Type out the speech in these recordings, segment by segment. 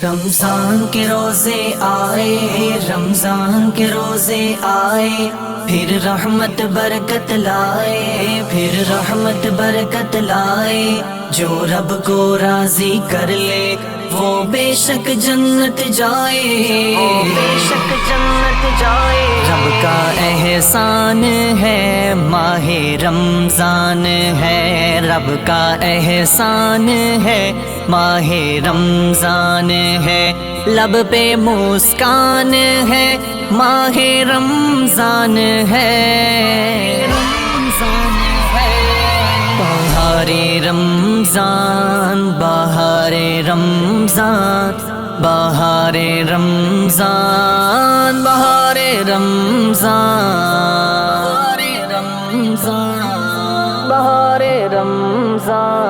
رمضان کے روزے آئے، رمضان کے روزے آئے، پھر رحمت برکت لائے، پھر رحمت برکت لائے۔ جو رب کو راضی کر لے وہ بے شک جنت جائے، بے شک جنت جائے۔ رب کا احسان ہے ماہ رمضان ہے، رب کا احسان ہے ماہ رمضان ہے، لب پہ مسکان ہے ماہ رمضان ہے، رمضان ہے۔ بہار رمضان، بہار رمضان، بہار رمضان، بہار رمضان، بہار رمضان، بہار رمضان۔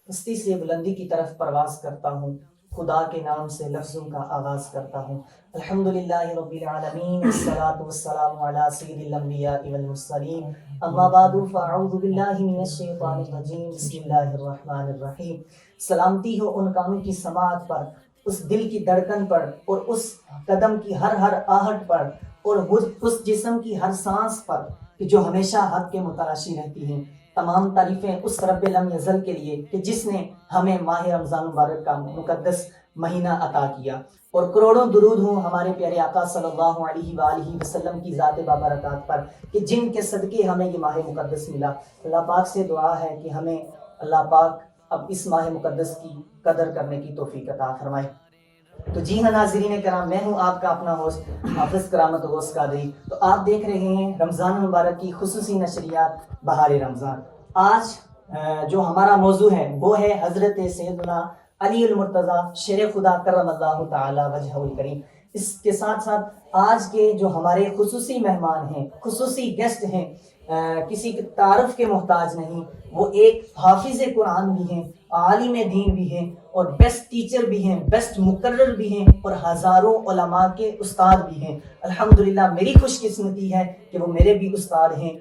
پستی سے بلندی کی طرف پرواز کرتا ہوں، خدا کے نام سے لفظوں کا آغاز کرتا ہوں۔ الحمدللہ رب العالمین، والصلاة والسلام علی سید الانبیاء والمرسلین، اما بعد فاعوذ باللہ من الشیطان الرجیم، بسم اللہ الرحمن الرحیم۔ سلامتی ہو ان کانوں کی سماعت پر، اس دل کی دھڑکن پر، اور اس قدم کی ہر ہر آہٹ پر، اور اس جسم کی ہر سانس پر کہ جو ہمیشہ حق کے متلاشی رہتی ہیں۔ تمام تعریفیں اس رب لم یزل کے لیے کہ جس نے ہمیں ماہ رمضان مبارک کا مقدس مہینہ عطا کیا، اور کروڑوں درود ہوں ہمارے پیارے آقا صلی اللہ علیہ وآلہ وسلم کی ذات بابرکات پر کہ جن کے صدقے ہمیں یہ ماہ مقدس ملا۔ اللہ پاک سے دعا ہے کہ ہمیں اللہ پاک اب اس ماہ مقدس کی قدر کرنے کی توفیق عطا فرمائے۔ تو جی ہاں ناظرین کرام، میں ہوں آپ کا اپنا ہوسٹ حافظ کرامت غوث قادری۔ تو آپ دیکھ رہے ہیں رمضان مبارک کی خصوصی نشریات بہار رمضان۔ آج جو ہمارا موضوع ہے وہ ہے حضرت سیدنا علی المرتضیٰ شیر خدا کرم اللہ تعالی وجہہ الکریم۔ اس کے ساتھ ساتھ آج کے جو ہمارے خصوصی مہمان ہیں، خصوصی گیسٹ ہیں، کسی تعارف کے محتاج نہیں، وہ ایک حافظ قرآن بھی ہیں، عالم دین بھی ہیں، اور بیسٹ ٹیچر بھی ہیں، بیسٹ مقرر بھی ہیں، اور ہزاروں علماء کے استاد بھی ہیں۔ الحمدللہ میری خوش قسمتی ہے کہ وہ میرے بھی استاد ہیں۔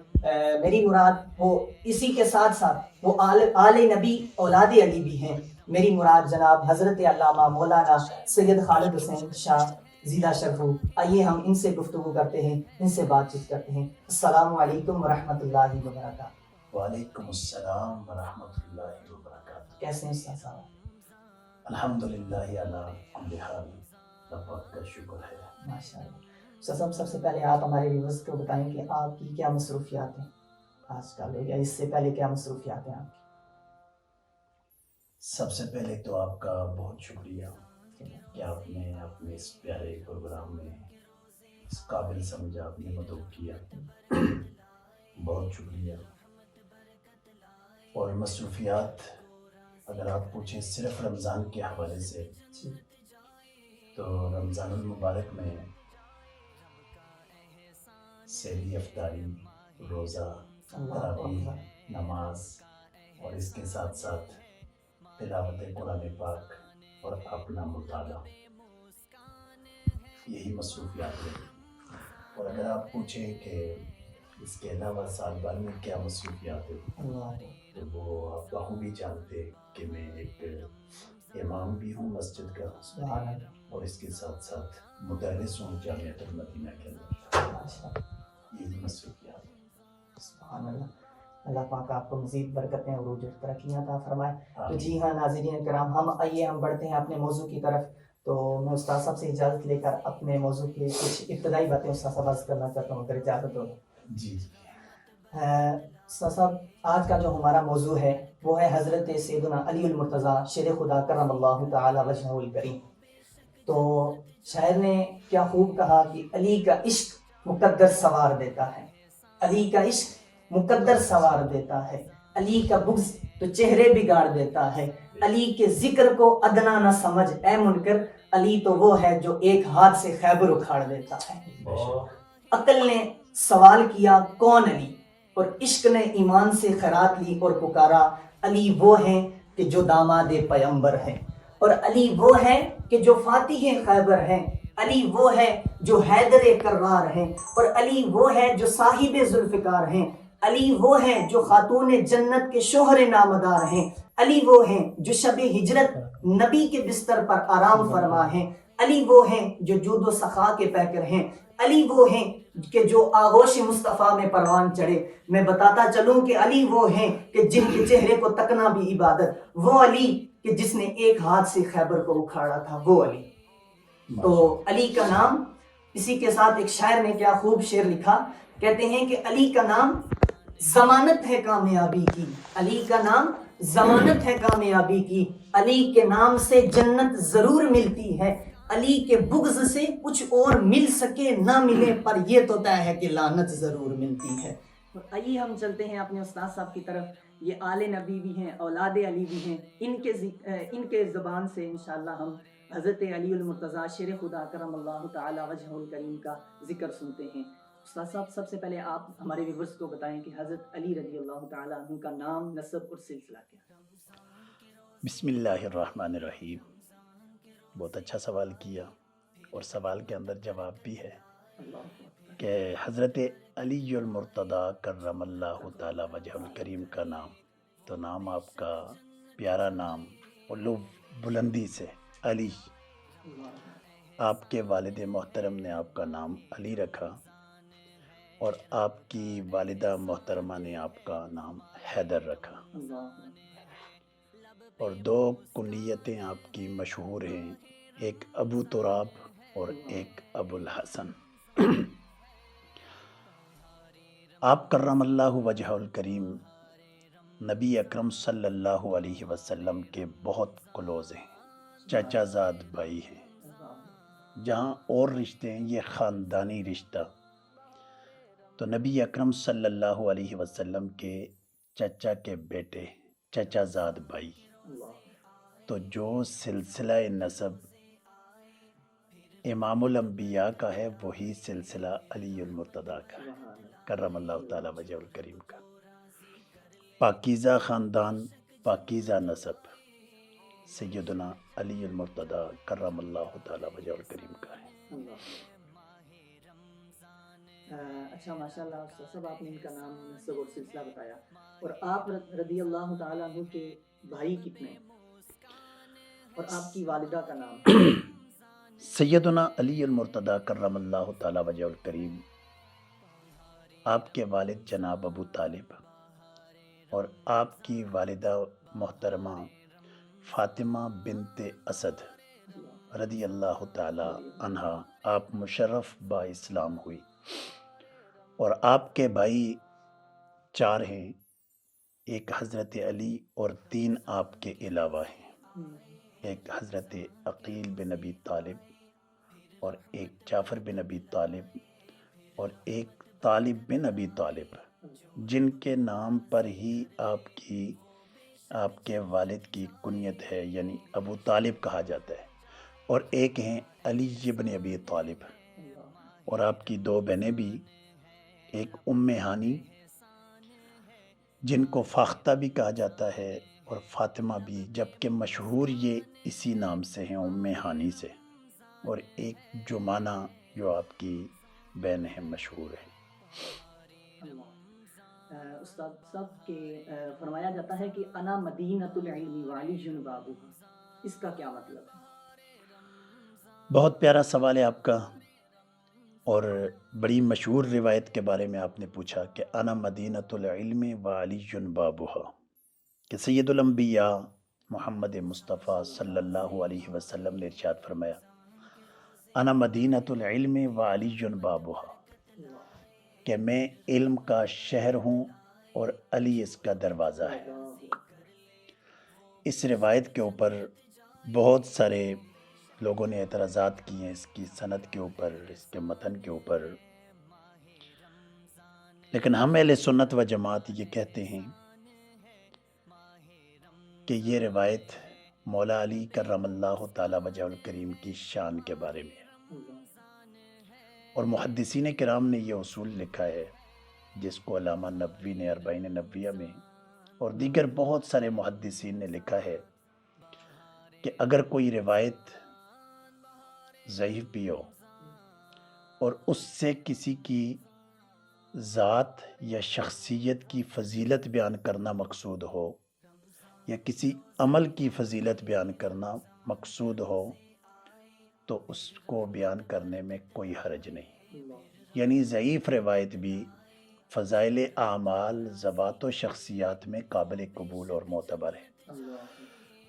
میری مراد وہ اسی کے ساتھ ساتھ وہ آل نبی اولاد علی بھی ہیں۔ میری مراد جناب حضرت علامہ مولانا سید خالد حسین شاہ زیدہ شرفو۔ آئیے ہم ان سے گفتگو کرتے ہیں، ان سے بات چیت کرتے ہیں۔ السلام علیکم ورحمۃ اللہ وبرکاتہ۔ وعلیکم السلام ورحمۃ اللہ وبرکاتہ۔ کیسے ہیں استاد صاحب؟ الحمدللہ علی کل حال، رب کا شکر ہے۔ ماشاء اللہ۔ استاد صاحب سب سے پہلے آپ ہمارے ویورز کو بتائیں کہ آپ کی کیا مصروفیات ہیں آج کل، یا اس سے پہلے کیا مصروفیات ہیں آپ کی؟ سب سے پہلے تو آپ کا بہت شکریہ کہ آپ نے اپنے اس پیارے پروگرام میں اس قابل سمجھا، آپ نے مدعو کیا، بہت شکریہ۔ اور مصروفیات اگر آپ پوچھیں صرف رمضان کے حوالے سے، تو رمضان المبارک میں سحری، افطاری، روزہ، تراویح، نماز، اور اس کے ساتھ ساتھ تلاوت قرآن پاک اور اپنا مطالعہ، یہی مصروفیات ہیں۔ اور اگر آپ پوچھیں کہ اس کے علاوہ سال بھر میں کیا مصروفیات ہیں، تو وہ آپ بخوبی جانتے کہ میں ایک امام بھی ہوں مسجد کا، اور اس کے ساتھ ساتھ مدرس ہوں جامعۃ المدینہ کے اندر۔ یہی مصروفیات ہیں۔ سبحان اللہ۔ اللہ پاک آپ کو مزید برکتیں اور عروج اور ترقیاں عطا فرمائے۔ تو جی ہاں ناظرین کرام، ہم بڑھتے ہیں اپنے موضوع کی طرف۔ تو میں استاد صاحب سے اجازت لے کر اپنے موضوع کی کچھ ابتدائی باتیں استاد صاحب عرض کرنا چاہتا ہوں، اگر اجازت ہو۔ جی استاد صاحب آج کا جو ہمارا موضوع ہے وہ ہے حضرت سیدنا علی المرتضیٰ شیر خدا کرم اللہ تعالی وجہہ الکریم۔ تو شاعر نے کیا خوب کہا کہ علی کا عشق مقدر سوار دیتا ہے، علی کا عشق مقدر سوار دیتا ہے، علی کا بغض تو چہرے بگاڑ دیتا ہے، علی کے ذکر کو ادنا نہ سمجھ اے منکر، علی تو وہ ہے جو ایک ہاتھ سے خیبر اکھاڑ دیتا ہے۔ عقل نے سوال کیا کون علی، اور عشق نے ایمان سے خیرات لی اور پکارا، علی وہ ہیں کہ جو داماد پیغمبر ہیں، اور علی وہ ہے کہ جو فاتح خیبر ہیں، علی وہ ہے جو حیدر کرار ہیں، اور علی وہ ہے جو صاحب ذوالفقار ہیں، علی وہ ہے جو خاتون جنت کے شوہر نامدار ہیں، علی وہ ہیں جو شب ہجرت نبی کے بستر پر آرام فرما ہیں، علی وہ ہیں جو جود و سخا کے پیکر ہیں، علی وہ ہیں کہ جو آغوش مصطفیٰ میں پروان چڑھے۔ میں بتاتا چلوں کہ علی وہ ہیں کہ جن کے چہرے کو تکنا بھی عبادت، وہ علی کہ جس نے ایک ہاتھ سے خیبر کو اکھاڑا تھا، وہ علی۔ تو علی کا نام، اسی کے ساتھ ایک شاعر نے کیا خوب شعر لکھا، کہتے ہیں کہ علی کا نام ضمانت ہے کامیابی کی، علی کا نام ضمانت ہے کامیابی کی، علی کے نام سے جنت ضرور ملتی ہے، علی کے بغض سے کچھ اور مل سکے نہ ملے، پر یہ تو طے ہے کہ لعنت ضرور ملتی ہے۔ آئیے ہم چلتے ہیں اپنے استاد صاحب کی طرف، یہ آل نبی بھی ہیں، اولاد علی بھی ہیں، ان کے زبان سے انشاءاللہ ہم حضرت علی المرتضیٰ شیر خدا کرم اللہ تعالی وجہ الکریم کا ذکر سنتے ہیں۔ استاد صاحب سب سے پہلے آپ ہمارے ویورز کو بتائیں کہ حضرت علی رضی اللہ تعالیٰ عنہ کا نام، نسب اور سلسلہ کیا ہے؟ بسم اللہ الرحمن الرحیم۔ بہت اچھا سوال کیا، اور سوال کے اندر جواب بھی ہے کہ حضرت علی المرتضیٰ کرم اللہ تعالی وجہ الکریم کا نام، تو نام آپ کا پیارا نام علو بلندی سے علی، آپ کے والد محترم نے آپ کا نام علی رکھا، اور آپ کی والدہ محترمہ نے آپ کا نام حیدر رکھا، اور دو کنیتیں آپ کی مشہور ہیں، ایک ابو تراب اور ایک ابو الحسن۔ آپ کرم اللہ وجہ الکریم نبی اکرم صلی اللہ علیہ وسلم کے بہت کلوز ہیں، چچا زاد بھائی ہیں۔ جہاں اور رشتے ہیں یہ خاندانی رشتہ، تو نبی اکرم صلی اللہ علیہ وسلم کے چچا کے بیٹے، چچا زاد بھائی، تو جو سلسلہ نسب امام الانبیاء کا ہے وہی سلسلہ علی المرتضیٰ کا ہے کرم اللہ تعالی وجہ الکریم کا۔ پاکیزہ خاندان، پاکیزہ نسب سیدنا علی المرتضیٰ کرم اللہ تعالی وجہ الکریم کا ہے۔ اچھا ماشاءاللہ استاد صاحب، آپ نے ان کا نام، نسب اور سلسلہ بتایا، اور آپ رضی اللہ تعالیٰ عنہ کے بھائی کتنے ہیں اور آپ کی والدہ کا نام؟ سیدنا علی المرتضیٰ کرم اللہ تعالی وجہ الکریم، آپ کے والد جناب ابو طالب اور آپ کی والدہ محترمہ فاطمہ بنت اسد رضی اللہ تعالی عنہا، آپ مشرف با اسلام ہوئی، اور آپ کے بھائی 4 ہیں، ایک حضرت علی اور 3 آپ کے علاوہ ہیں، ایک حضرت عقیل بن ابی طالب اور ایک جعفر بن ابی طالب اور ایک طالب بن ابی طالب، جن کے نام پر ہی آپ کے والد کی کنیت ہے، یعنی ابو طالب کہا جاتا ہے، اور ایک ہیں علی بن ابی طالب، اور آپ کی 2 بہنیں بھی، ایک ام ہانی جن کو فاختہ بھی کہا جاتا ہے اور فاطمہ بھی، جبکہ مشہور یہ اسی نام سے ہیں، ام ہانی سے، اور ایک جمانہ جو آپ کی بہن ہے، مشہور ہے۔ استاد صاحب کے فرمایا جاتا ہے کہ انا مدینۃ العلم وعلی بابھا، اس کا کیا مطلب ہے؟ بہت پیارا سوال ہے آپ کا، اور بڑی مشہور روایت کے بارے میں آپ نے پوچھا کہ انا مدینۃ العلم وعلی بابھا، کہ سید الانبیاء محمد مصطفیٰ صلی اللہ علیہ وسلم نے ارشاد فرمایا، انا مدینۃ العلم وعلی بابھا، کہ میں علم کا شہر ہوں اور علی اس کا دروازہ ہے۔ اس روایت کے اوپر بہت سارے لوگوں نے اعتراضات کیے ہیں، اس کی سند کے اوپر، اس کے متن کے اوپر، لیکن ہم اہل سنت و جماعت یہ کہتے ہیں کہ یہ روایت مولا علی کرم اللہ تعالی وجہ الکریم کی شان کے بارے میں ہے، اور محدثین کرام نے یہ اصول لکھا ہے، جس کو علامہ نووی نے اربعین نوویہ میں اور دیگر بہت سارے محدثین نے لکھا ہے کہ اگر کوئی روایت ضعیف بھی ہو اور اس سے کسی کی ذات یا شخصیت کی فضیلت بیان کرنا مقصود ہو، یا کسی عمل کی فضیلت بیان کرنا مقصود ہو تو اس کو بیان کرنے میں کوئی حرج نہیں. یعنی ضعیف روایت بھی فضائل اعمال ذوات و شخصیات میں قابل قبول اور معتبر ہے،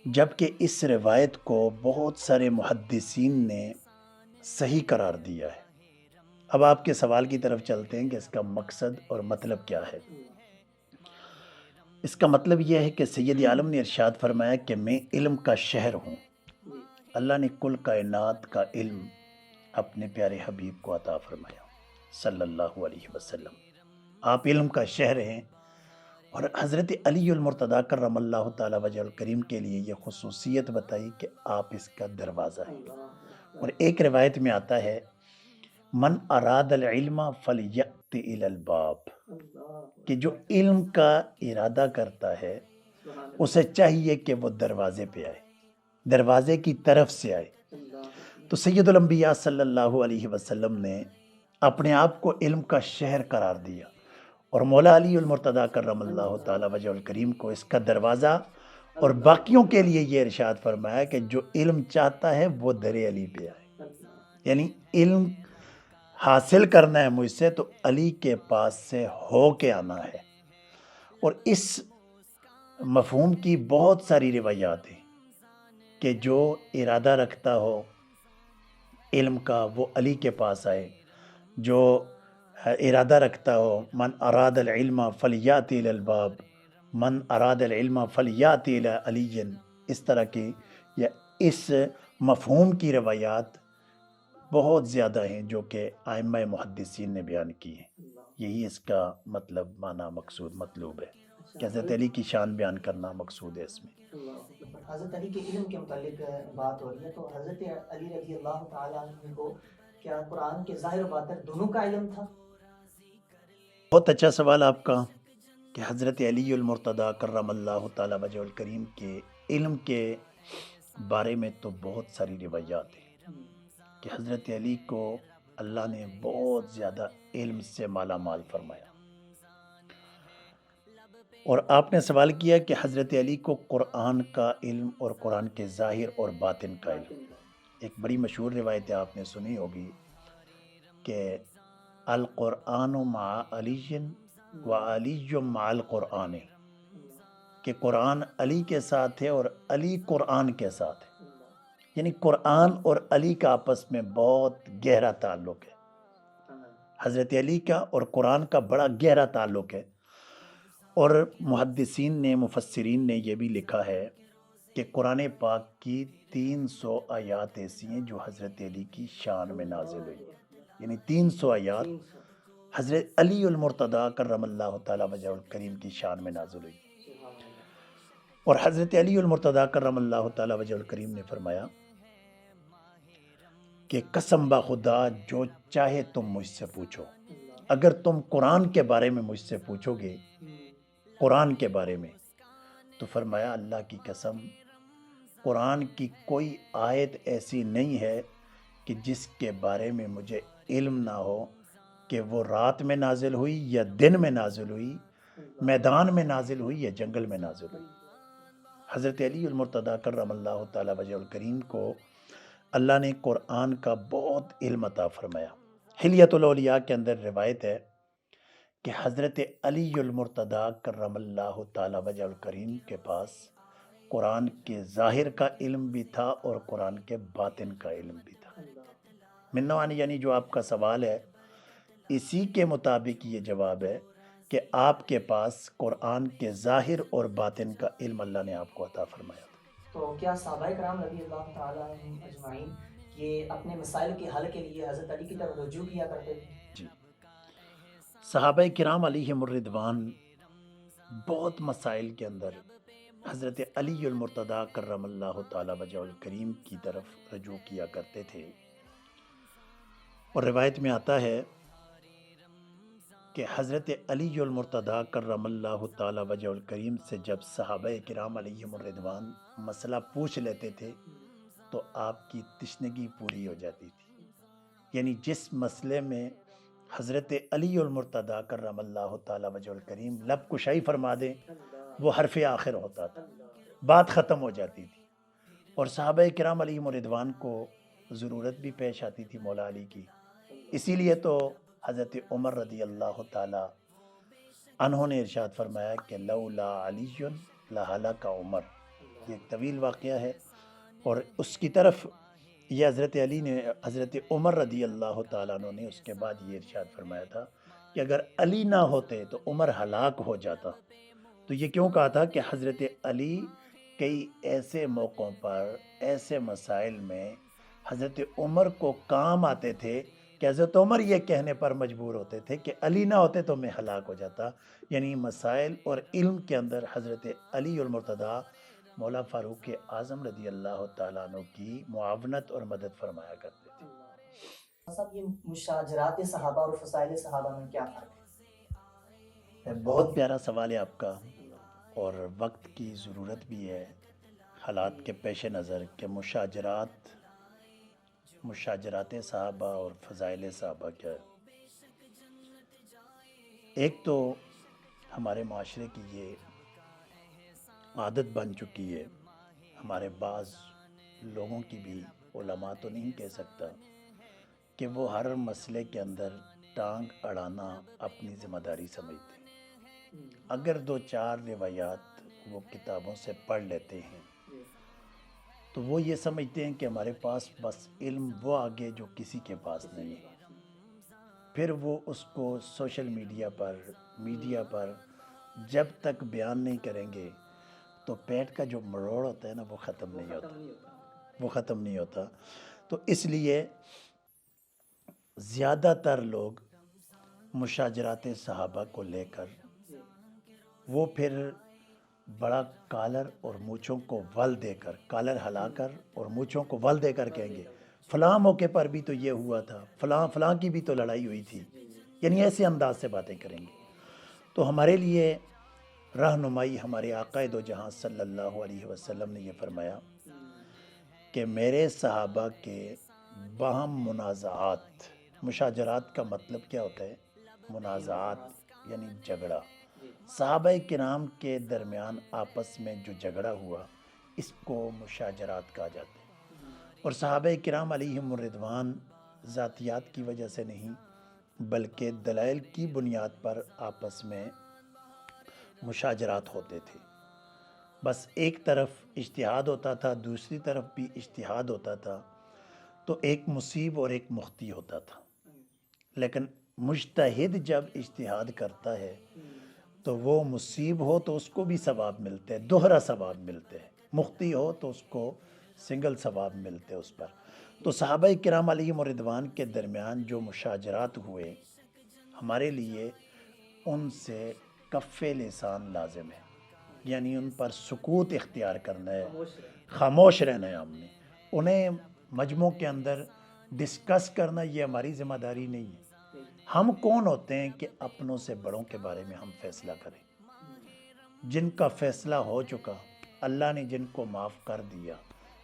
جبکہ اس روایت کو بہت سارے محدثین نے صحیح قرار دیا ہے. اب آپ کے سوال کی طرف چلتے ہیں کہ اس کا مقصد اور مطلب کیا ہے. اس کا مطلب یہ ہے کہ سید عالم نے ارشاد فرمایا کہ میں علم کا شہر ہوں. اللہ نے کل کائنات کا علم اپنے پیارے حبیب کو عطا فرمایا صلی اللہ علیہ وسلم. آپ علم کا شہر ہیں، اور حضرت علی المرتضیٰ کرم اللہ تعالی وجہ الکریم کے لیے یہ خصوصیت بتائی کہ آپ اس کا دروازہ ہیں. اور ایک روایت میں آتا ہے من اراد العلم فلیأت الی الباب، کہ جو علم کا ارادہ کرتا ہے اسے چاہیے کہ وہ دروازے پہ آئے، دروازے کی طرف سے آئے. تو سید الانبیاء صلی اللہ علیہ وسلم نے اپنے آپ کو علم کا شہر قرار دیا، اور مولا علی المرتضیٰ کرم اللہ تعالی وجہ الکریم کو اس کا دروازہ، اور باقیوں کے لیے یہ ارشاد فرمایا کہ جو علم چاہتا ہے وہ در علی پہ آئے. یعنی علم حاصل کرنا ہے مجھ سے تو علی کے پاس سے ہو کے آنا ہے. اور اس مفہوم کی بہت ساری روایات ہیں کہ جو ارادہ رکھتا ہو علم کا وہ علی کے پاس آئے. جو ارادہ رکھتا ہو من اراد العلم فلیات الی الباب، من اراد العلم فلیات الی علی، اس طرح کی یا اس مفہوم کی روایات بہت زیادہ ہیں جو کہ ائمہ محدثین نے بیان کی ہیں. یہی اس کا مطلب، معنی، مقصود، مطلوب ہے کہ حضرت علی کی شان بیان کرنا مقصود ہے اس میں. حضرت علی کے علم کے متعلق بات ہو رہی ہے، تو حضرت علی رضی اللہ تعالیٰ عنہ کو کیا قرآن کے ظاہر و باطن دونوں کا علم تھا؟ بہت اچھا سوال آپ کا، کہ حضرت علی المرتضیٰ کرم اللہ تعالی وجہ الکریم کے علم کے بارے میں تو بہت ساری روایات ہیں کہ حضرت علی کو اللہ نے بہت زیادہ علم سے مالا مال فرمایا. اور آپ نے سوال کیا کہ حضرت علی کو قرآن کا علم اور قرآن کے ظاہر اور باطن کا علم. ایک بڑی مشہور روایت آپ نے سنی ہوگی کہ القرآن مع علی و علی مع القرآن، کہ قرآن علی کے ساتھ ہے اور علی قرآن کے ساتھ ہے. یعنی قرآن اور علی کا آپس میں بہت گہرا تعلق ہے. حضرت علی کا اور قرآن کا بڑا گہرا تعلق ہے. اور محدثین نے، مفسرین نے یہ بھی لکھا ہے کہ قرآن پاک کی 300 آیات ایسی ہیں جو حضرت علی کی شان میں نازل ہوئی. یعنی 300 آیات حضرت علی المرتضیٰ کرم اللہ تعالی وجہ الکریم کی شان میں نازل ہوئی. اور حضرت علی المرتضیٰ کرم اللہ تعالی وجہ الکریم نے فرمایا کہ قسم با خدا جو چاہے تم مجھ سے پوچھو. اگر تم قرآن کے بارے میں مجھ سے پوچھو گے، قرآن کے بارے میں، تو فرمایا اللہ کی قسم قرآن کی کوئی آیت ایسی نہیں ہے کہ جس کے بارے میں مجھے علم نہ ہو کہ وہ رات میں نازل ہوئی یا دن میں نازل ہوئی، میدان میں نازل ہوئی یا جنگل میں نازل ہوئی. حضرت علی المرتضیٰ کرم اللہ تعالی وجہ الکریم کو اللہ نے قرآن کا بہت علم عطا فرمایا. حلیۃ الاولیاء کے اندر روایت ہے کہ حضرت علی المرتضیٰ کرم اللہ تعالی وجہ الکریم کے پاس قرآن کے ظاہر کا علم بھی تھا اور قرآن کے باطن کا علم بھی تھا. منوانی یعنی جو آپ کا سوال ہے اسی کے مطابق یہ جواب ہے کہ آپ کے پاس قرآن کے ظاہر اور باطن کا علم اللہ نے آپ کو عطا فرمایا. تو کیا صحابہ کرام رضی اللہ تعالیٰ عنہم اجمعین یہ اپنے مسائل کے حل کے لیے حضرت علی کی طرف رجوع کیا کرتے تھے؟ جی، صحابہ کرام علیہم الرضوان بہت مسائل کے اندر حضرت علی المرتضیٰ کرم اللہ تعالی وجہ الکریم کی طرف رجوع کیا کرتے تھے. اور روایت میں آتا ہے کہ حضرت علی المرتضیٰ کرم اللہ تعالی وجہ الکریم سے جب صحابہ کرام علیہم الرضوان مسئلہ پوچھ لیتے تھے تو آپ کی تشنگی پوری ہو جاتی تھی. یعنی جس مسئلے میں حضرت علی المرتضیٰ کرم اللہ تعالی وجہ الکریم لب کشائی فرما دیں وہ حرف آخر ہوتا تھا. بات ختم ہو جاتی تھی. اور صحابہ کرام علیہم رضوان کو ضرورت بھی پیش آتی تھی مولا علی کی. اسی لیے تو حضرت عمر رضی اللہ تعالی عنہ نے ارشاد فرمایا کہ لولا علی لہلک عمر. یہ ایک طویل واقعہ ہے، اور اس کی طرف یہ حضرت عمر رضی اللہ تعالیٰ عنہ نے اس کے بعد یہ ارشاد فرمایا تھا کہ اگر علی نہ ہوتے تو عمر ہلاک ہو جاتا. تو یہ کیوں کہا تھا کہ حضرت علی کئی ایسے موقعوں پر، ایسے مسائل میں حضرت عمر کو کام آتے تھے کہ حضرت عمر یہ کہنے پر مجبور ہوتے تھے کہ علی نہ ہوتے تو میں ہلاک ہو جاتا. یعنی مسائل اور علم کے اندر حضرت علی المرتضیٰ مولا فاروق اعظم رضی اللہ تعالیٰ عنہ کی معاونت اور مدد فرمایا کرتے تھے. صاحب، یہ مشاجرات صحابہ اور فضائل صحابہ میں کیا فرق ہے؟ بہت پیارا سوال ہے آپ کا، اور وقت کی ضرورت بھی ہے حالات کے پیش نظر کہ مشاجرات صحابہ اور فضائل صحابہ کیا ہے. ایک تو ہمارے معاشرے کی یہ عادت بن چکی ہے، ہمارے بعض لوگوں کی بھی، علماء تو نہیں کہہ سکتا، کہ وہ ہر مسئلے کے اندر ٹانگ اڑانا اپنی ذمہ داری سمجھتے ہیں. اگر دو چار روایات وہ کتابوں سے پڑھ لیتے ہیں تو وہ یہ سمجھتے ہیں کہ ہمارے پاس بس علم وہ آگے جو کسی کے پاس نہیں ہے. پھر وہ اس کو سوشل میڈیا پر جب تک بیان نہیں کریں گے تو پیٹ کا جو مروڑ ہوتا ہے نا وہ ختم نہیں ہوتا. تو اس لیے زیادہ تر لوگ مشاجرات صحابہ کو لے کر وہ پھر بڑا کالر اور مونچھوں کو ول دے کر، کالر ہلا کر اور مونچھوں کو ول دے کر کہیں گے فلاں موقع پر بھی تو یہ ہوا تھا، فلاں کی بھی تو لڑائی ہوئی تھی. یعنی ایسے انداز سے باتیں کریں گے. تو ہمارے لیے رہنمائی ہمارے آقا دو جہاں صلی اللہ علیہ وسلم نے یہ فرمایا کہ میرے صحابہ کے باہم منازعات، مشاجرات کا مطلب کیا ہوتا ہے؟ منازعات یعنی جھگڑا. صحابہ کرام کے درمیان آپس میں جو جھگڑا ہوا اس کو مشاجرات کہا جاتا ہے. اور صحابہ کرام علیہم الرضوان ذاتیات کی وجہ سے نہیں بلکہ دلائل کی بنیاد پر آپس میں مشاجرات ہوتے تھے. بس ایک طرف اجتہاد ہوتا تھا، دوسری طرف بھی اجتہاد ہوتا تھا، تو ایک مصیب اور ایک مخطی ہوتا تھا. لیکن مجتہد جب اجتہاد کرتا ہے تو وہ مصیب ہو تو اس کو بھی ثواب ملتے ہیں، دوہرا ثواب ملتے ہیں، مخطی ہو تو اس کو سنگل ثواب ملتے ہیں اس پر. تو صحابہ کرام علیہم رضوان کے درمیان جو مشاجرات ہوئے ہمارے لیے ان سے کف لسان لازم ہے. یعنی ان پر سکوت اختیار کرنا ہے، خاموش رہنا ہے. ہم نے انہیں مجمع کے اندر ڈسکس کرنا یہ ہماری ذمہ داری نہیں ہے. ہم کون ہوتے ہیں کہ اپنوں سے بڑوں کے بارے میں ہم فیصلہ کریں؟ جن کا فیصلہ ہو چکا، اللہ نے جن کو معاف کر دیا،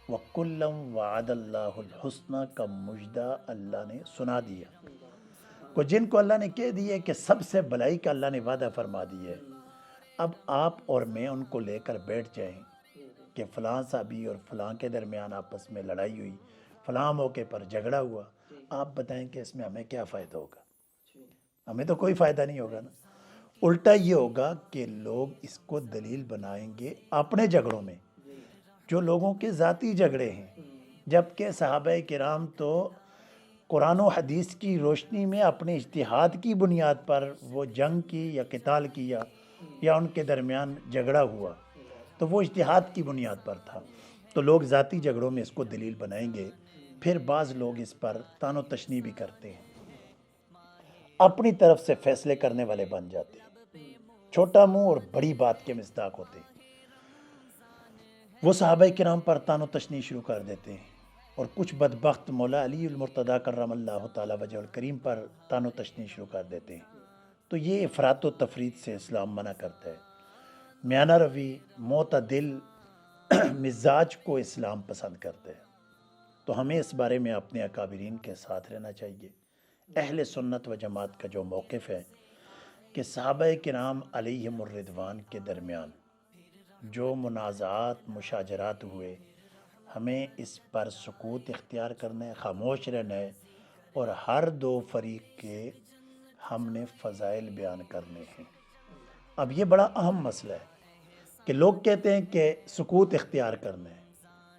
وَكُلًّا وَعَدَ اللَّهُ الْحُسْنَى کا مجدہ اللہ نے سنا دیا. جن کو اللہ نے کہہ دیا کہ سب سے بھلائی کا اللہ نے وعدہ فرما دیا ہے، اب آپ اور میں ان کو لے کر بیٹھ جائیں کہ فلاں صحابی اور فلاں کے درمیان آپس میں لڑائی ہوئی، فلاں موقع پر جھگڑا ہوا. آپ بتائیں کہ اس میں ہمیں کیا فائدہ ہوگا؟ ہمیں تو کوئی فائدہ نہیں ہوگا نا. الٹا یہ ہوگا کہ لوگ اس کو دلیل بنائیں گے اپنے جھگڑوں میں، جو لوگوں کے ذاتی جھگڑے ہیں. جبکہ صحابہ کرام تو قرآن و حدیث کی روشنی میں اپنے اجتہاد کی بنیاد پر وہ جنگ کی یا قتال کیا یا ان کے درمیان جھگڑا ہوا تو وہ اجتہاد کی بنیاد پر تھا. تو لوگ ذاتی جھگڑوں میں اس کو دلیل بنائیں گے. پھر بعض لوگ اس پر طعن و تشنیع بھی کرتے ہیں، اپنی طرف سے فیصلے کرنے والے بن جاتے ہیں، چھوٹا منہ اور بڑی بات کے مصداق ہوتے ہیں. وہ صحابہ کرام پر طعن و تشنیع شروع کر دیتے ہیں، اور کچھ بدبخت مولا علی المرتضیٰ کرم اللہ تعالی وجہ الکریم پر طعن و تشنیع شروع کر دیتے ہیں. تو یہ افراط و تفریط سے اسلام منع کرتا ہے. میانہ روی، معتدل مزاج کو اسلام پسند کرتا ہے. تو ہمیں اس بارے میں اپنے اکابرین کے ساتھ رہنا چاہیے. اہل سنت و جماعت کا جو موقف ہے کہ صحابہ کرام علیہم الرضوان کے درمیان جو منازعات مشاجرات ہوئے ہمیں اس پر سکوت اختیار کرنا ہے، خاموش رہنا ہے، اور ہر دو فریق کے ہم نے فضائل بیان کرنے ہیں۔ اب یہ بڑا اہم مسئلہ ہے کہ لوگ کہتے ہیں کہ سکوت اختیار کرنا ہے۔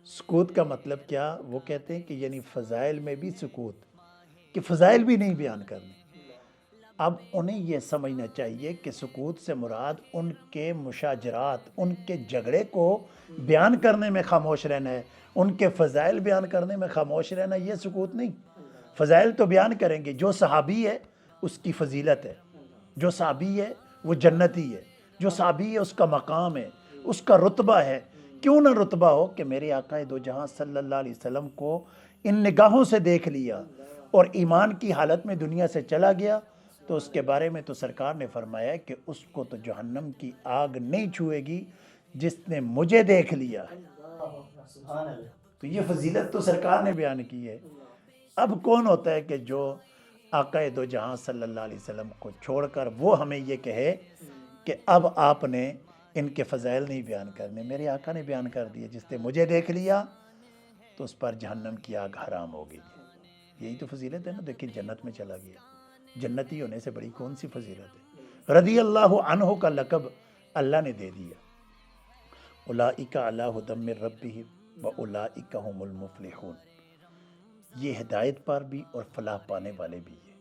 سکوت کا مطلب کیا؟ وہ کہتے ہیں کہ یعنی فضائل میں بھی سکوت، کہ فضائل بھی نہیں بیان کرنے۔ اب انہیں یہ سمجھنا چاہیے کہ سکوت سے مراد ان کے مشاجرات، ان کے جھگڑے کو بیان کرنے میں خاموش رہنا ہے، ان کے فضائل بیان کرنے میں خاموش رہنا، یہ سکوت نہیں۔ فضائل تو بیان کریں گے۔ جو صحابی ہے اس کی فضیلت ہے، جو صحابی ہے وہ جنتی ہے، جو صحابی ہے اس کا مقام ہے، اس کا رتبہ ہے۔ کیوں نہ رتبہ ہو کہ میرے آقا دو جہاں صلی اللہ علیہ وسلم کو ان نگاہوں سے دیکھ لیا اور ایمان کی حالت میں دنیا سے چلا گیا، تو اس کے بارے میں تو سرکار نے فرمایا کہ اس کو تو جہنم کی آگ نہیں چھوئے گی جس نے مجھے دیکھ لیا۔ تو یہ فضیلت تو سرکار نے بیان کی ہے۔ اب کون ہوتا ہے کہ جو آقا دو جہاں صلی اللہ علیہ وسلم کو چھوڑ کر وہ ہمیں یہ کہے کہ اب آپ نے ان کے فضائل نہیں بیان کرنے؟ میرے آقا نے بیان کر دیا، جس نے مجھے دیکھ لیا تو اس پر جہنم کی آگ حرام ہو گئی۔ یہی تو فضیلت ہے نا۔ دیکھیں جنت میں چلا گیا، جنتی ہونے سے بڑی کون سی فضیلت ہے؟ رضی اللہ عنہ کا لقب اللہ نے دے دیا۔ اولئک علی ھدی من ربہم واولئک ھم المفلحون۔ یہ ہدایت پر بھی اور فلاح پانے والے بھی ہیں۔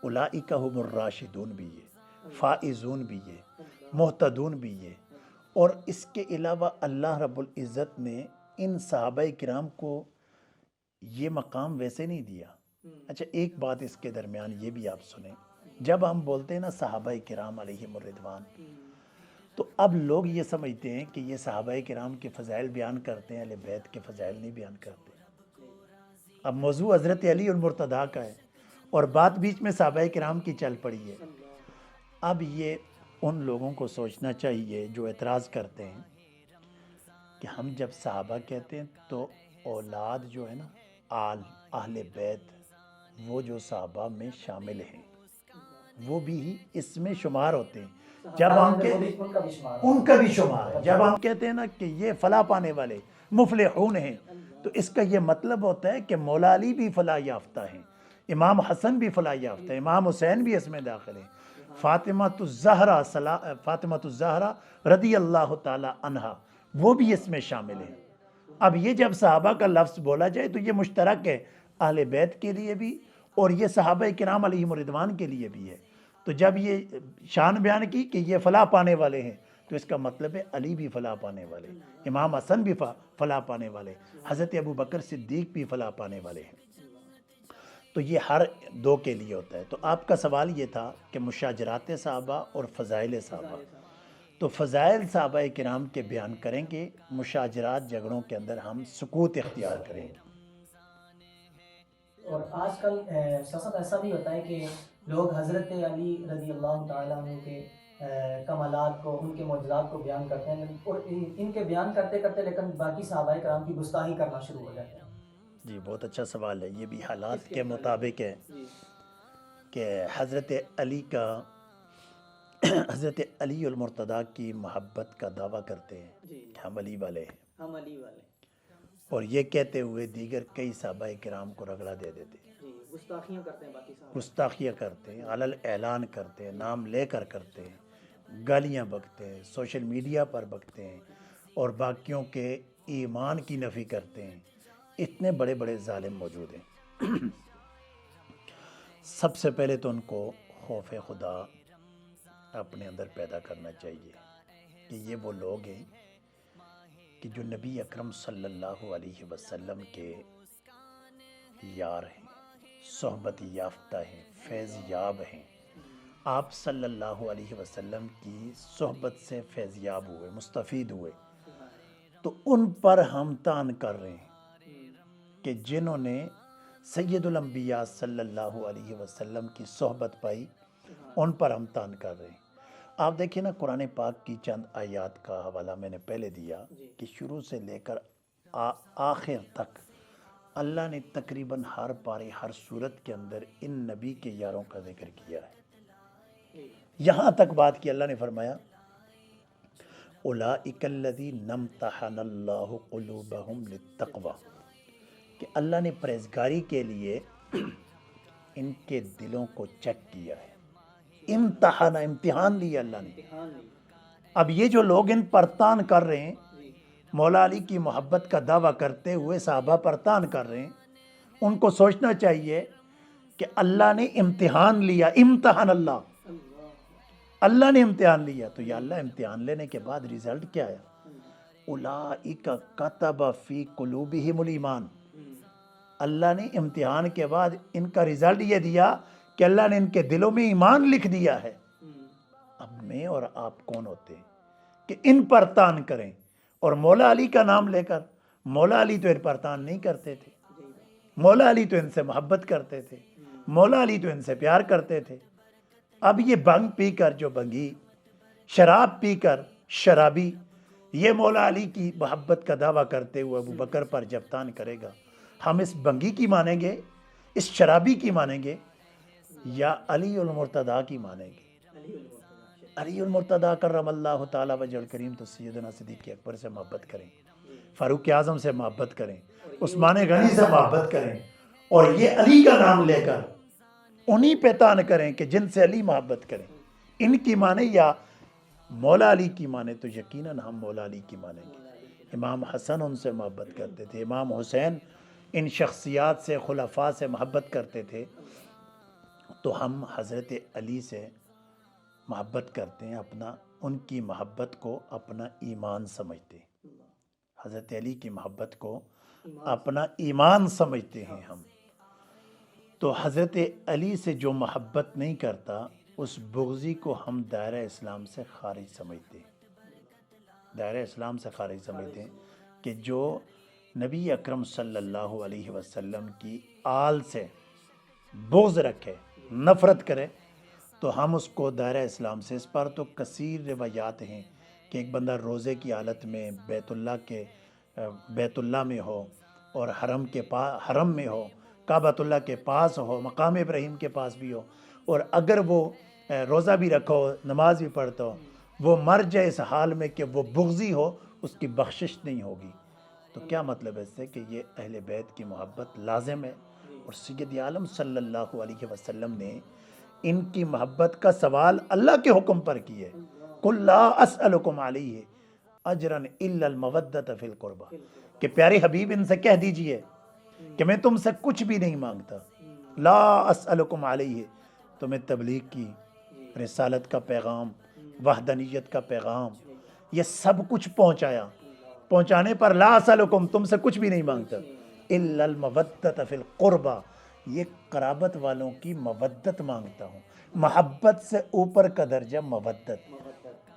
اولئک ھم الراشدون بھی ہے، فائزون بھی ہے، محتدون بھی ہے۔ اور اس کے علاوہ اللہ رب العزت نے ان صحابہ کرام کو یہ مقام ویسے نہیں دیا۔ اچھا ایک بات اس کے درمیان یہ بھی آپ سنیں، جب ہم بولتے ہیں نا صحابہ کرام علیہم الرضوان، تو اب لوگ یہ سمجھتے ہیں کہ یہ صحابہ کرام کے فضائل بیان کرتے ہیں، اہل بیت کے فضائل نہیں بیان کرتے۔ اب موضوع حضرت علی المرتضیٰ کا ہے اور بات بیچ میں صحابہ کرام کی چل پڑی ہے۔ اب یہ ان لوگوں کو سوچنا چاہیے جو اعتراض کرتے ہیں کہ ہم جب صحابہ کہتے ہیں تو اولاد جو ہے نا، اہل بیت، وہ جو صحابہ میں شامل ہیں وہ بھی اس میں شمار ہوتے ہیں۔ جب ہم ان کا بھی شمار ہے، جب ہم کہتے ہیں نا کہ یہ فلاح پانے والے مفلحون ہیں، تو اس کا یہ مطلب ہوتا ہے کہ مولا علی بھی فلاح یافتہ ہیں، امام حسن بھی فلاح یافتہ ہیں، امام حسین بھی اس میں داخل ہیں، فاطمۃ الزہرا رضی اللہ تعالی عنہا وہ بھی اس میں شامل ہیں۔ اب یہ جب صحابہ کا لفظ بولا جائے تو یہ مشترک ہے اہل بیت کے لیے بھی اور یہ صحابہ کرام علیہم الرضوان کے لیے بھی ہے۔ تو جب یہ شان بیان کی کہ یہ فلاح پانے والے ہیں تو اس کا مطلب ہے علی بھی فلاح پانے والے، امام حسن بھی فلاح پانے والے، حضرت ابو بکر صدیق بھی فلاح پانے والے ہیں۔ تو یہ ہر دو کے لیے ہوتا ہے۔ تو آپ کا سوال یہ تھا کہ مشاجرات صحابہ اور فضائل صحابہ، تو فضائل صحابہ کرام کے بیان کریں گے، مشاجرات جھگڑوں کے اندر ہم سکوت اختیار کریں گے۔ اور آج کل صاحب ایسا بھی ہوتا ہے کہ لوگ حضرت علی رضی اللہ تعالیٰ عنہ کے کمالات کو، ان کے معجزات کو بیان کرتے ہیں اور ان کے بیان کرتے کرتے لیکن باقی صحابہ کرام کی گستاخی کرنا شروع ہو جاتے ہیں۔ جی بہت اچھا سوال ہے۔ یہ بھی حالات کے مطابق ہے کہ حضرت علی المرتضیٰ کی محبت کا دعویٰ کرتے ہیں کہ ہم علی والے ہیں، ہم علی والے، اور یہ کہتے ہوئے دیگر کئی صحابہ کرام کو رگڑا دے دیتے ہیں، گستاخیاں کرتے ہیں، باقی صحابہ گستاخیاں کرتے ہیں، علل اعلان کرتے ہیں، نام لے کر کرتے ہیں، گالیاں بکتے ہیں، سوشل میڈیا پر بکتے ہیں، اور باقیوں کے ایمان کی نفی کرتے ہیں۔ اتنے بڑے بڑے ظالم موجود ہیں۔ سب سے پہلے تو ان کو خوف خدا اپنے اندر پیدا کرنا چاہیے کہ یہ وہ لوگ ہیں کہ جو نبی اکرم صلی اللہ علیہ وسلم کے یار ہیں، صحبت یافتہ ہیں، فیض یاب ہیں۔ آپ صلی اللہ علیہ وسلم کی صحبت سے فیض یاب ہوئے، مستفید ہوئے، تو ان پر ہم تان کر رہے ہیں کہ جنہوں نے سید الانبیاء صلی اللہ علیہ وسلم کی صحبت پائی، ان پر ہم تان کر رہے ہیں۔ آپ دیکھیں نا، قرآن پاک کی چند آیات کا حوالہ میں نے پہلے دیا کہ شروع سے لے کر آخر تک اللہ نے تقریباً ہر پارے، ہر صورت کے اندر ان نبی کے یاروں کا ذکر کیا ہے۔ یہاں تک بات کی اللہ نے فرمایا اولئک الذین امتحن اللہ قلوبہم للتقوی، کہ اللہ نے پرہیزگاری کے لیے ان کے دلوں کو چیک کیا ہے، امتحان لیا اللہ نے۔ اب یہ جو لوگ ان پر تان کر رہے ہیں، مولا علی کی محبت کا دعویٰ کرتے ہوئے صحابہ پر تان کر رہے ہیں، ان کو سوچنا چاہیے کہ اللہ نے امتحان لیا، امتحان اللہ نے امتحان لیا، تو یا اللہ امتحان لینے کے بعد ریزلٹ کیا آیا؟ اولئک کتب فی قلوبہم الایمان، اللہ نے امتحان کے بعد ان کا ریزلٹ یہ دیا کہ اللہ نے ان کے دلوں میں ایمان لکھ دیا ہے۔ اب میں اور آپ کون ہوتے ہیں کہ ان پر تان کریں؟ اور مولا علی کا نام لے کر، مولا علی تو ان پر تان نہیں کرتے تھے، مولا علی تو ان سے محبت کرتے تھے، مولا علی تو ان سے پیار کرتے تھے۔ اب یہ بھنگ پی کر جو بھنگی، شراب پی کر شرابی، یہ مولا علی کی محبت کا دعویٰ کرتے ہوئے ابو بکر پر جب تان کرے گا، ہم اس بھنگی کی مانیں گے، اس شرابی کی مانیں گے، یا علی المرتضیٰ کی مانیں گے؟ علی المرتضیٰ کرم اللہ تعالیٰ وجہ الکریم تو سیدنا صدیق اکبر سے محبت کریں، فاروق اعظم سے محبت کریں، عثمان غنی سے محبت کریں، اور یہ علی کا نام لے کر انہی پہ تان کریں کہ جن سے علی محبت کریں، ان کی مانے یا مولا علی کی مانے، تو یقیناً ہم مولا علی کی مانیں گے۔ امام حسن ان سے محبت کرتے تھے، امام حسین ان شخصیات سے، خلفاء سے محبت کرتے تھے، تو ہم حضرت علی سے محبت کرتے ہیں، ان کی محبت کو اپنا ایمان سمجھتے ہیں، حضرت علی کی محبت کو اپنا ایمان سمجھتے ہیں ہم۔ تو حضرت علی سے جو محبت نہیں کرتا، اس بغضی کو ہم دائرہ اسلام سے خارج سمجھتے ہیں، دائرہ اسلام سے خارج سمجھتے ہیں، کہ جو نبی اکرم صلی اللہ علیہ وسلم کی آل سے بغض رکھے، نفرت کرے، تو ہم اس کو دائرہ اسلام سے، اس پر تو کثیر روایات ہیں کہ ایک بندہ روزے کی حالت میں بیت اللہ میں ہو، اور حرم میں ہو، کعبۃ اللہ کے پاس ہو، مقام ابراہیم کے پاس بھی ہو، اور اگر وہ روزہ بھی رکھو، نماز بھی پڑھتا ہو، وہ مر جائے اس حال میں کہ وہ بغضی ہو، اس کی بخشش نہیں ہوگی۔ تو کیا مطلب ہے اس سے؟ کہ یہ اہل بیت کی محبت لازم ہے، اور سید عالم صلی اللہ علیہ وسلم نے ان کی محبت کا سوال اللہ کے حکم پر کی ہے، قُلْ لَا أَسْأَلُكُمْ عَلَيْهِ أَجْرًا إِلَّا الْمَوَدَّةَ فِي الْقُرْبَى، کہ پیارے حبیب ان سے کہہ دیجئے کہ میں تم سے کچھ بھی نہیں مانگتا، لا اسألکم علیہ، تمہیں تبلیغ کی، رسالت کا پیغام، وحدانیت کا پیغام، یہ سب کچھ پہنچانے پر لا اسألکم، تم سے کچھ بھی نہیں مانگتا، الا المودۃ فی القربى، یہ قرابت والوں کی مودت مانگتا ہوں، محبت سے اوپر کا درجہ مودت،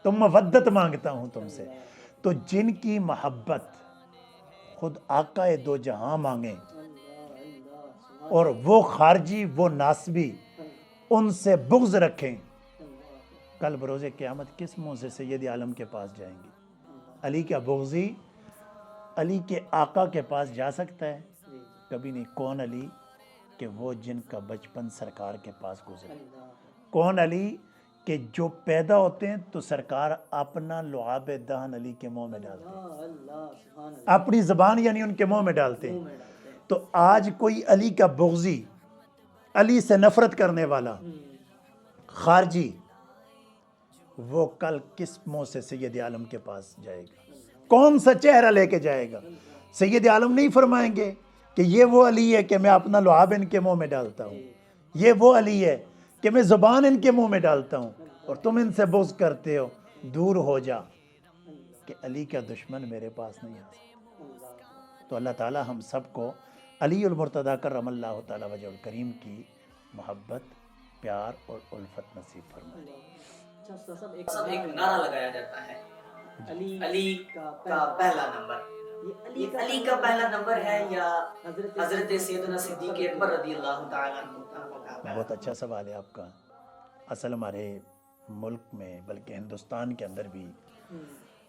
تم مودت مانگتا ہوں تم سے۔ تو جن کی محبت خود آقا دو جہاں مانگیں، اور وہ خارجی، وہ ناسبی ان سے بغض رکھیں، کل بروز قیامت کس منہ سے سید عالم کے پاس جائیں گے؟ علی کا بغضی علی کے آقا کے پاس جا سکتا ہے؟ کبھی نہیں۔ کون علی؟ کہ وہ جن کا بچپن سرکار کے پاس گزرے۔ کون علی؟ کہ جو پیدا ہوتے ہیں تو سرکار اپنا لعاب دہن علی کے منہ میں ڈالتے ہیں، اپنی زبان یعنی ان کے منہ میں ڈالتے ہیں۔ تو آج کوئی علی کا بغضی، علی سے نفرت کرنے والا خارجی، وہ کل کس منہ سے سید عالم کے پاس جائے گا؟ کون سا چہرہ لے کے جائے گا؟ سید عالم نہیں فرمائیں گے کہ یہ وہ علی ہے کہ میں اپنا لعاب ان کے منہ میں ڈالتا ہوں، یہ وہ علی ہے کہ میں زبان ان کے منہ میں ڈالتا ہوں، اور تم ان سے بغض کرتے ہو، دور ہو جا، کہ علی کا دشمن میرے پاس نہیں آ سکتا۔ تو اللہ تعالی ہم سب کو علی المرتضیٰ کرم اللہ تعالی وجہ الکریم کی محبت، پیار اور الفت نصیب فرمائے۔ سب ایک نعرہ لگایا جاتا ہے، علی کا پہلا نمبر، یہ علی کا پہلا نمبر ہے یا حضرت سیدنا صدیق اکبر رضی اللہ تعالیٰ عنہ؟ بہت اچھا سوال ہے آپ کا۔ اصل ہمارے ملک میں بلکہ ہندوستان کے اندر بھی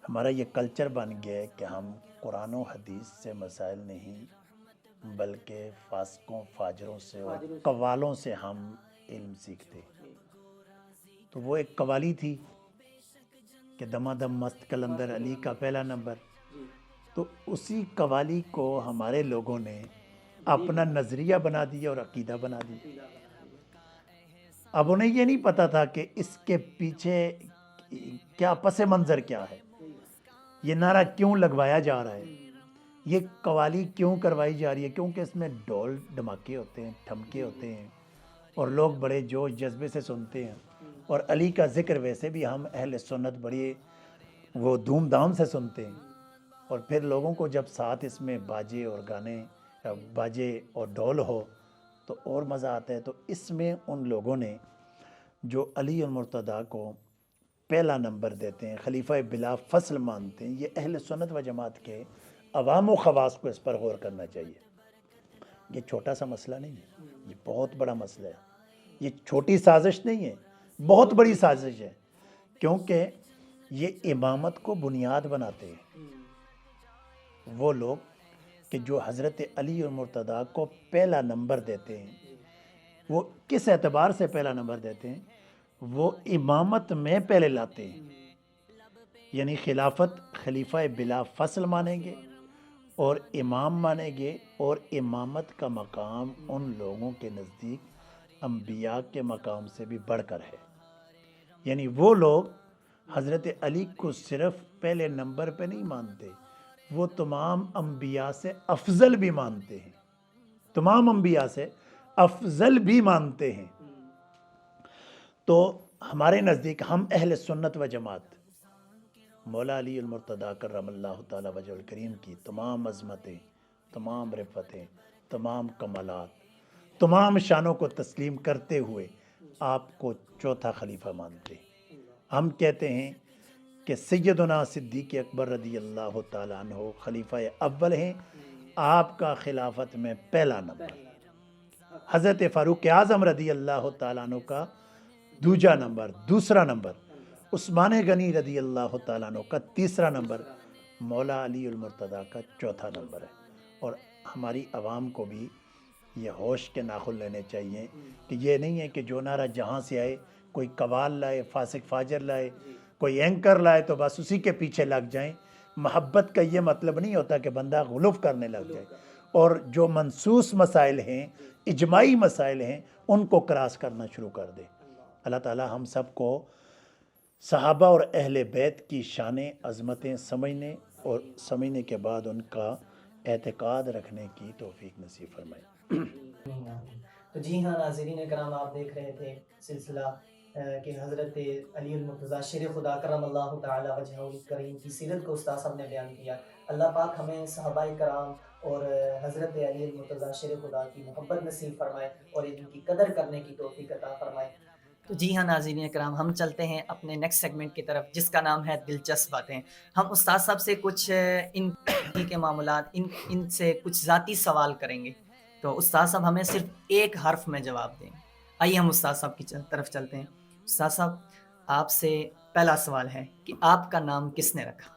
ہمارا یہ کلچر بن گیا ہے کہ ہم قرآن و حدیث سے مسائل نہیں بلکہ فاسقوں، فاجروں سے اور قوالوں سے ہم علم سیکھتے۔ تو وہ ایک قوالی تھی کہ دمادم مست کلندر علی کا پہلا نمبر، جی تو اسی قوالی کو ہمارے لوگوں نے اپنا نظریہ بنا دیا اور عقیدہ بنا دیا۔ عقیدہ بنا دیا۔ اب انہیں یہ نہیں پتہ تھا کہ اس کے پیچھے کیا پس منظر کیا ہے، یہ نعرہ کیوں لگوایا جا رہا ہے، یہ قوالی کیوں کروائی جا رہی ہے، کیونکہ اس میں ڈھول دھماکے ہوتے ہیں، ٹھمکے ہوتے ہیں، اور لوگ بڑے جوش جذبے سے سنتے ہیں۔ اور علی کا ذکر ویسے بھی ہم اہل سنت بڑی وہ دھوم دھام سے سنتے ہیں، اور پھر لوگوں کو جب ساتھ اس میں باجے اور گانے، باجے اور ڈھول ہو تو اور مزہ آتا ہے۔ تو اس میں ان لوگوں نے جو علی المرتضیٰ کو پہلا نمبر دیتے ہیں، خلیفہ بلا فصل مانتے ہیں، یہ اہل سنت و جماعت کے عوام و خواص کو اس پر غور کرنا چاہیے۔ یہ چھوٹا سا مسئلہ نہیں ہے، یہ بہت بڑا مسئلہ ہے، یہ چھوٹی سازش نہیں ہے، بہت بڑی سازش ہے، کیونکہ یہ امامت کو بنیاد بناتے ہیں وہ لوگ کہ جو حضرت علی المرتضیٰ کو پہلا نمبر دیتے ہیں۔ وہ کس اعتبار سے پہلا نمبر دیتے ہیں؟ وہ امامت میں پہلے لاتے ہیں، یعنی خلافت خلیفہ بلا فصل مانیں گے اور امام مانیں گے، اور امامت کا مقام ان لوگوں کے نزدیک انبیاء کے مقام سے بھی بڑھ کر ہے۔ یعنی وہ لوگ حضرت علی کو صرف پہلے نمبر پہ نہیں مانتے، وہ تمام انبیاء سے افضل بھی مانتے ہیں، تمام انبیاء سے افضل بھی مانتے ہیں۔ تو ہمارے نزدیک ہم اہل سنت و جماعت مولا علی المرتضیٰ کرم اللہ تعالی وجہ الکریم کی تمام عظمتیں، تمام رفتیں، تمام کمالات، تمام شانوں کو تسلیم کرتے ہوئے آپ کو چوتھا خلیفہ مانتے ہیں۔ ہم کہتے ہیں کہ سیدنا صدیق اکبر رضی اللہ تعالیٰ عنہ خلیفہ اول ہیں، آپ کا خلافت میں پہلا نمبر، حضرت فاروق اعظم رضی اللہ تعالیٰ عنہ کا دوسرا نمبر، عثمان غنی رضی اللہ تعالیٰ عنہ کا تیسرا نمبر، مولا علی المرتضیٰ کا چوتھا نمبر ہے۔ اور ہماری عوام کو بھی یہ ہوش کے ناخن لینے چاہیے کہ یہ نہیں ہے کہ جو نعرہ جہاں سے آئے، کوئی قوال لائے، فاسق فاجر لائے، کوئی اینکر لائے تو بس اسی کے پیچھے لگ جائیں۔ محبت کا یہ مطلب نہیں ہوتا کہ بندہ غلوف کرنے لگ جائے، اور جو منصوص مسائل ہیں، اجماعی مسائل ہیں، ان کو کراس کرنا شروع کر دے۔ اللہ تعالی ہم سب کو صحابہ اور اہل بیت کی شانیں، عظمتیں سمجھنے اور سمجھنے کے بعد ان کا اعتقاد رکھنے کی توفیق نصیب فرمائے۔ تو جی ہاں ناظرین کرام، آپ دیکھ رہے تھے سلسلہ کہ حضرت علی المرتضیٰ شیر خدا کرم اللہ تعالی وجہہ الکریم کی سیرت کو استاد صاحب نے بیان کیا۔ اللہ پاک ہمیں صحابہ کرام اور حضرت علی المرتضیٰ شیر خدا کی محبت نصیب فرمائے اور ان کی قدر کرنے کی توفیق عطا فرمائے۔ تو جی ہاں ناظرین کرام، ہم چلتے ہیں اپنے نیکسٹ سیگمنٹ کی طرف جس کا نام ہے دلچسپ باتیں۔ ہم استاد صاحب سے کچھ ان کے معاملات، ان سے کچھ ذاتی سوال کریں گے، تو استاد صاحب ہمیں صرف ایک حرف میں جواب دیں گے۔ آئیے ہم استاد صاحب کی طرف چلتے ہیں۔ استاد صاحب، آپ سے پہلا سوال ہے کہ آپ کا نام کس نے رکھا؟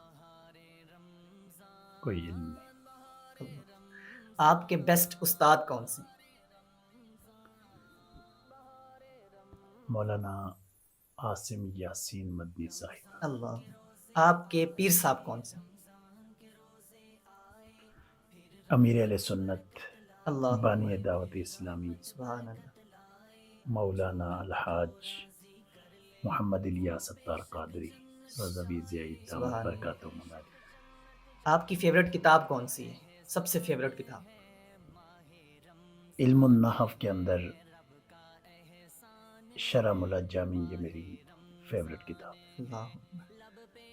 کوئی علم نہیں۔ آپ کے بیسٹ استاد کون سے؟ مولانا عاصم یاسین مدنی صاحب۔ اللہ۔ آپ کے پیر صاحب کون سے؟ امیر اہل سنت، اللہ، بانی دعوت اسلامی، سبحان اللہ۔ مولانا الحاج محمد الیاس ستار قادری رضوی ضیاء دامت برکاتہم العالیہ۔ آپ کی فیوریٹ کتاب کون سی ہے؟ سب سے فیوریٹ کتاب؟ علم النحو کے اندر شرح ملا جامی، یہ میری فیوریٹ کتاب۔ اللہ۔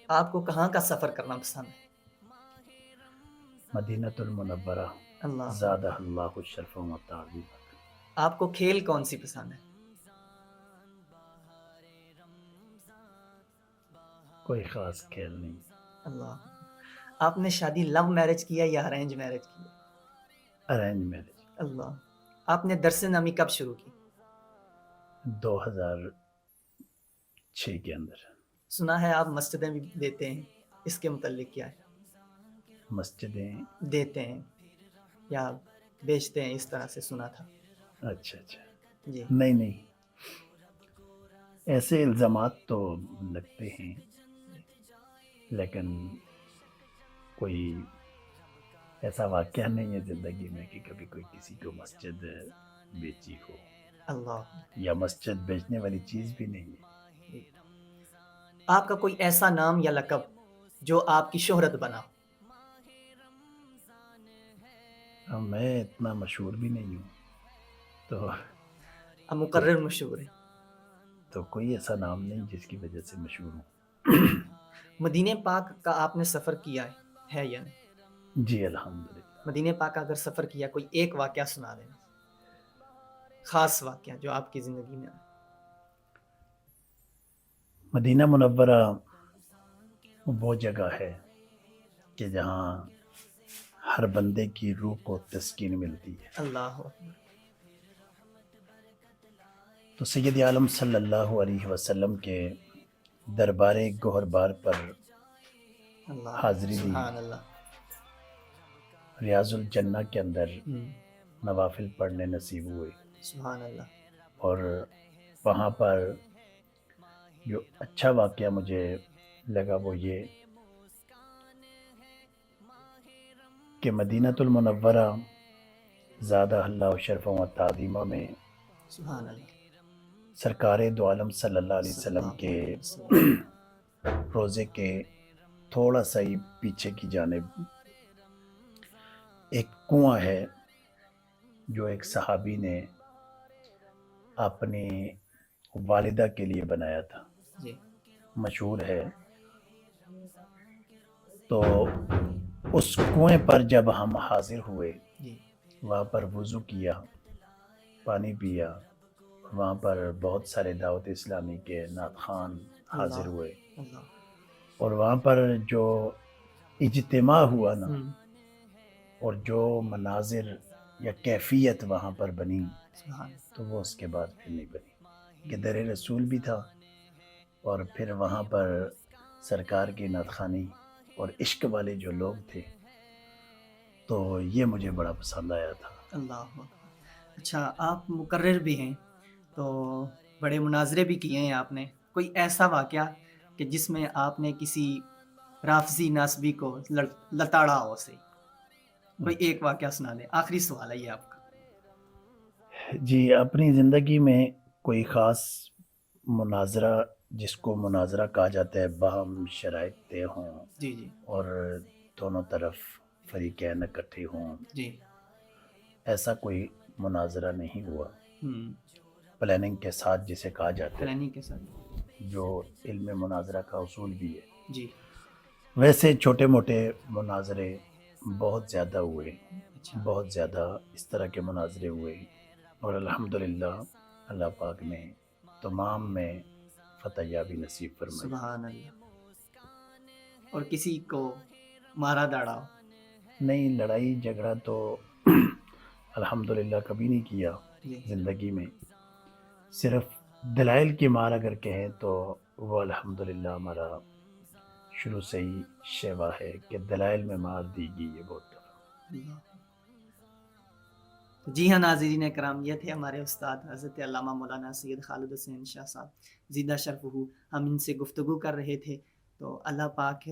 آپ کو کہاں کا سفر کرنا پسند ہے؟ مدینۃ المنورہ، اللہ۔ زادہ اللہ الشرف و تعظیم۔ آپ کو کھیل کون سی پسند ہے؟ کوئی خاص کھیل نہیں۔ اللہ۔ آپ نے شادی لو میرج کیا یا ارینج میرج کیا؟ Arrange marriage. اللہ۔ آپ نے درس نامی کب شروع کی؟ 2006 کے اندر۔ سنا ہے آپ مسجدیں بھی دیتے ہیں، اس کے متعلق کیا ہے؟ مسجدیں دیتے ہیں یا بیچتے ہیں، اس طرح سے سنا تھا۔ اچھا جی نہیں، ایسے الزامات تو لگتے ہیں لیکن کوئی ایسا واقعہ نہیں ہے زندگی میں کہ کبھی کوئی کسی کو مسجد بیچی ہو، اللہ. یا مسجد بیچنے والی چیز بھی نہیں ہے. آپ کا کوئی ایسا نام یا لقب جو آپ کی شہرت بنا؟ میں اتنا مشہور بھی نہیں ہوں، تو آپ مقرر مشہور ہیں. تو کوئی ایسا نام نہیں جس کی وجہ سے مشہور ہوں. مدینہ پاک کا آپ نے سفر کیا ہے یا نہیں؟ جی الحمدللہ. مدینہ پاک کا اگر سفر کیا، کوئی ایک واقعہ سنا دینا، خاص واقعہ جو آپ کی زندگی میں آئے. مدینہ منورہ وہ جگہ ہے کہ جہاں ہر بندے کی روح کو تسکین ملتی ہے. اللہ. تو سید عالم صلی اللہ علیہ وسلم کے دربار گوہر بار پر اللہ. حاضری دی. سبحان اللہ. ریاض الجنہ کے اندر ہم. نوافل پڑھنے نصیب ہوئے، سبحان اللہ. اور وہاں پر جو اچھا واقعہ مجھے لگا وہ یہ کہ مدینۃ المنورہ زادہ اللہ شرف و تعظیمہ میں سبحان اللہ. سرکار دو عالم صلی اللہ علیہ وسلم کے روزے کے تھوڑا سا ہی پیچھے کی جانب ایک کنواں ہے جو ایک صحابی نے اپنی والدہ کے لیے بنایا تھا. جی. مشہور ہے. تو اس کنویں پر جب ہم حاضر ہوئے، جی. وہاں پر وضو کیا، پانی پیا، وہاں پر بہت سارے دعوت اسلامی کے نعت خوان حاضر ہوئے، اللہ. اور وہاں پر جو اجتماع ہوا نا، ہم. اور جو مناظر یا کیفیت وہاں پر بنی، سبحان. تو وہ اس کے بعد پھر نہیں بنی. کہ در رسول بھی تھا، اور پھر وہاں پر سرکار کی نعت خوانی اور عشق والے جو لوگ تھے، تو یہ مجھے بڑا پسند آیا تھا. اللہ. اچھا، آپ مقرر بھی ہیں تو بڑے مناظرے بھی کیے ہیں آپ نے. کوئی ایسا واقعہ کہ جس میں آپ نے کسی رافضی ناسبی کو لتاڑا ہو سے؟ کوئی ایک واقعہ سنا دیں. آخری سوال ہے یہ آپ کا. جی، اپنی زندگی میں کوئی خاص مناظرہ، جس کو مناظرہ کہا جاتا ہے، باہم شرائط طے ہوں جی. جی. اور دونوں طرف فریقین اکٹھے ہوں، جی. ایسا کوئی مناظرہ نہیں ہوا. ہم. پلاننگ کے ساتھ جسے کہا جاتا ہے، پلاننگ کے ساتھ. جو علم مناظرہ کا اصول بھی ہے. جی. ویسے چھوٹے موٹے مناظرے بہت زیادہ ہوئے، اچھا. بہت زیادہ اس طرح کے مناظرے ہوئے، اور الحمدللہ اللہ پاک نے تمام میں فتح یابی نصیب فرمائی. سبحان اللہ. اور کسی کو مارا داڑا؟ نہیں، لڑائی جھگڑا تو الحمدللہ کبھی نہیں کیا جی. زندگی میں. صرف دلائل کی مار اگر کہیں تو وہ الحمدللہ ہمارا شروع سے ہی شیوا ہے کہ دلائل میں مار دی گئی ہے بہت دفعہ. جی ہاں ناظرین کرام، یہ تھے ہمارے استاد حضرت علامہ مولانا سید خالد حسین شاہ صاحب زیدہ شرف ہو. ہم ان سے گفتگو کر رہے تھے، تو اللہ پاک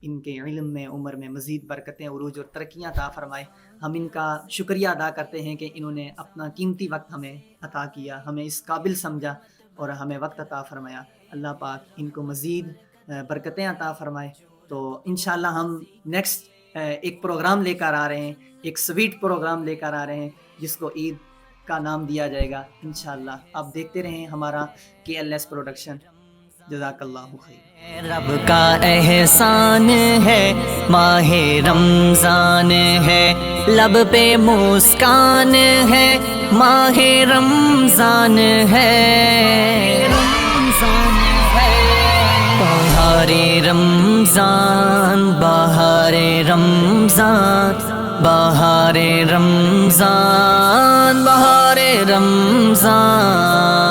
ان کے علم میں، عمر میں مزید برکتیں، عروج اور ترقیاں عطا فرمائے. ہم ان کا شکریہ ادا کرتے ہیں کہ انہوں نے اپنا قیمتی وقت ہمیں عطا کیا، ہمیں اس قابل سمجھا اور ہمیں وقت عطا فرمایا. اللہ پاک ان کو مزید برکتیں عطا فرمائے. تو انشاءاللہ ہم نیکسٹ ایک پروگرام لے کر آ رہے ہیں، ایک سویٹ پروگرام لے کر آ رہے ہیں جس کو عید کا نام دیا جائے گا انشاءاللہ. آپ دیکھتے رہیں ہمارا KLS پروڈکشن. جزاک اللہ خیر. رب کا احسان ہے، ماہ رمضان ہے، لب پہ مسکان ہے، ماہ رمضان ہے. بہار رمضان، بہار رمضان، بہار رمضان، بہار رمضان.